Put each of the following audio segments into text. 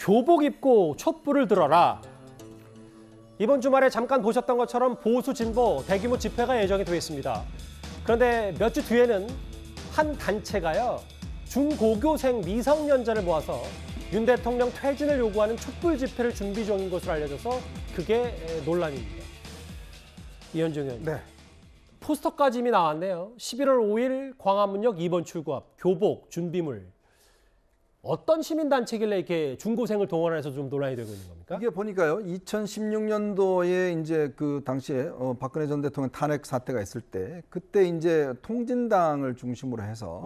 교복 입고 촛불을 들어라. 이번 주말에 잠깐 보셨던 것처럼 보수 진보 대규모 집회가 예정이 되어 있습니다. 그런데 몇 주 뒤에는 한 단체가요, 중고교생 미성년자를 모아서 윤 대통령 퇴진을 요구하는 촛불 집회를 준비 중인 것으로 알려져서 그게 논란입니다. 이현정 의원님. 네. 포스터까지 이미 나왔네요. 11월 5일 광화문역 2번 출구 앞 교복 준비물. 어떤 시민단체길래 이렇게 중고생을 동원해서 좀 논란이 되고 있는 겁니까? 이게 보니까요, 2016년도에 이제 그 당시에 박근혜 전 대통령 탄핵 사태가 있을 때, 그때 이제 통진당을 중심으로 해서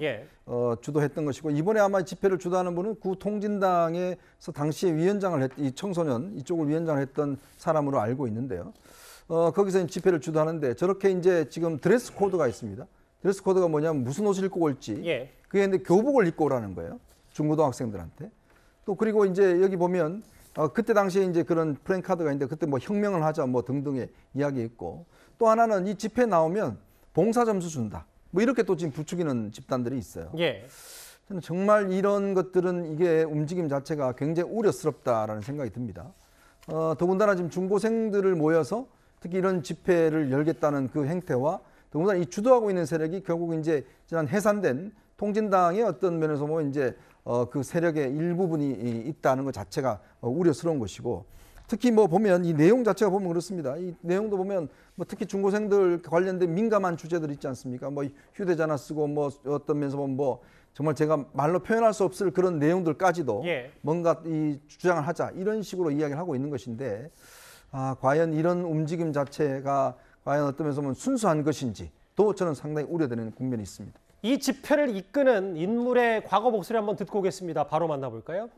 주도했던 것이고, 이번에 아마 집회를 주도하는 분은 구 통진당에서 당시에 위원장을 이 청소년 이쪽을 위원장을 했던 사람으로 알고 있는데요. 거기서 집회를 주도하는데 저렇게 이제 지금 드레스 코드가 있습니다. 드레스 코드가 뭐냐면 무슨 옷을 입고 올지, 그게 근데 교복을 입고 오라는 거예요. 중고등학생들한테. 또 그리고 이제 여기 보면 그때 당시에 이제 그런 플랜카드가 있는데 그때 뭐 혁명을 하자 뭐 등등의 이야기 있고, 또 하나는 이 집회 나오면 봉사 점수 준다. 뭐 이렇게 또 지금 부추기는 집단들이 있어요. 저는 정말 이런 것들은 이게 움직임 자체가 굉장히 우려스럽다라는 생각이 듭니다. 더군다나 지금 중고생들을 모여서 특히 이런 집회를 열겠다는 그 행태와 더군다나 이 주도하고 있는 세력이 결국 이제 지난 해산된 통진당의 어떤 면에서 보면 이제 그 세력의 일부분이 있다는 것 자체가 우려스러운 것이고, 특히 뭐 보면 이 내용 자체가 보면 그렇습니다. 이 내용도 보면 뭐 특히 중고생들 관련된 민감한 주제들 있지 않습니까? 뭐 휴대전화 쓰고 뭐 어떤 면에서 보면 뭐 정말 제가 말로 표현할 수 없을 그런 내용들까지도 뭔가 이 주장을 하자 이런 식으로 이야기를 하고 있는 것인데, 과연 이런 움직임 자체가 과연 어떤 면에서 보면 순수한 것인지 또 저는 상당히 우려되는 국면이 있습니다. 이 집회를 이끄는 인물의 과거 목소리 한번 듣고 오겠습니다. 바로 만나볼까요?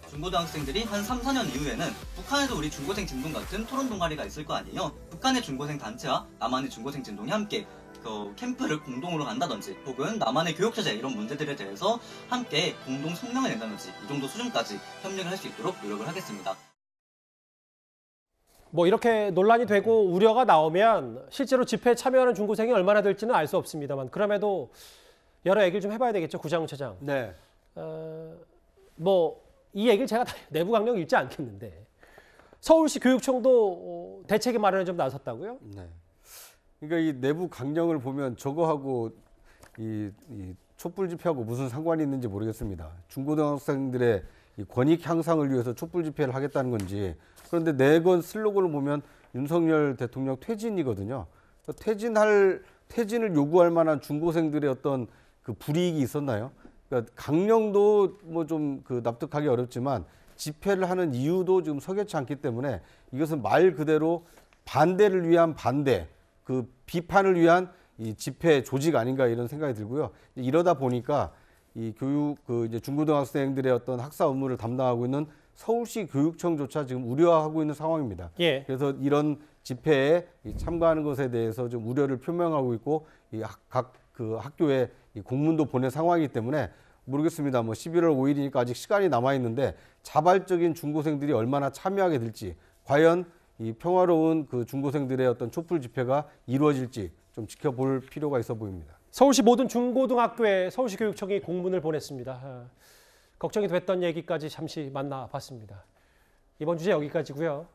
중고등학생들이 한 3, 4년 이후에는 북한에도 우리 중고생 진동 같은 토론 동아리가 있을 거 아니에요. 북한의 중고생 단체와 남한의 중고생 진동이 함께 그 캠프를 공동으로 간다든지, 혹은 남한의 교육체제 이런 문제들에 대해서 함께 공동 성명을 낸다든지, 이 정도 수준까지 협력을 할 수 있도록 노력을 하겠습니다. 뭐 이렇게 논란이 되고 우려가 나오면 실제로 집회에 참여하는 중고생이 얼마나 될지는 알 수 없습니다만, 그럼에도 여러 얘기를 좀 해봐야 되겠죠, 구장차장. 네. 뭐 이 얘기를 제가 다 내부 강령 읽지 않겠는데, 서울시 교육청도 대책의 마련에 좀 나섰다고요? 네. 그러니까 이 내부 강령을 보면 저거하고 이 촛불 집회하고 무슨 상관이 있는지 모르겠습니다. 중고등학생들의 이 권익 향상을 위해서 촛불 집회를 하겠다는 건지. 그런데 내건 슬로건을 보면 윤석열 대통령 퇴진이거든요. 퇴진을 요구할 만한 중고생들의 어떤 그 불이익이 있었나요? 그러니까 강령도 뭐 좀 그 납득하기 어렵지만 집회를 하는 이유도 지금 석연치 않기 때문에 이것은 말 그대로 반대를 위한 반대, 그 비판을 위한 이 집회 조직 아닌가 이런 생각이 들고요. 이러다 보니까 이 이제 중고등학생들의 어떤 학사 업무를 담당하고 있는 서울시 교육청조차 지금 우려하고 있는 상황입니다. 그래서 이런 집회에 참가하는 것에 대해서 좀 우려를 표명하고 있고, 각 그 학교에 공문도 보낸 상황이기 때문에 모르겠습니다. 뭐 11월 5일이니까 아직 시간이 남아 있는데 자발적인 중고생들이 얼마나 참여하게 될지, 과연 이 평화로운 그 중고생들의 어떤 촛불 집회가 이루어질지 좀 지켜볼 필요가 있어 보입니다. 서울시 모든 중고등학교에 서울시 교육청이 공문을 보냈습니다. 걱정이 됐던 얘기까지 잠시 만나봤습니다. 이번 주제 여기까지고요.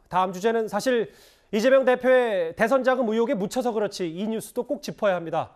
다음 주제는 사실 이재명 대표의 대선 자금 의혹에 묻혀서 그렇지 이 뉴스도 꼭 짚어야 합니다.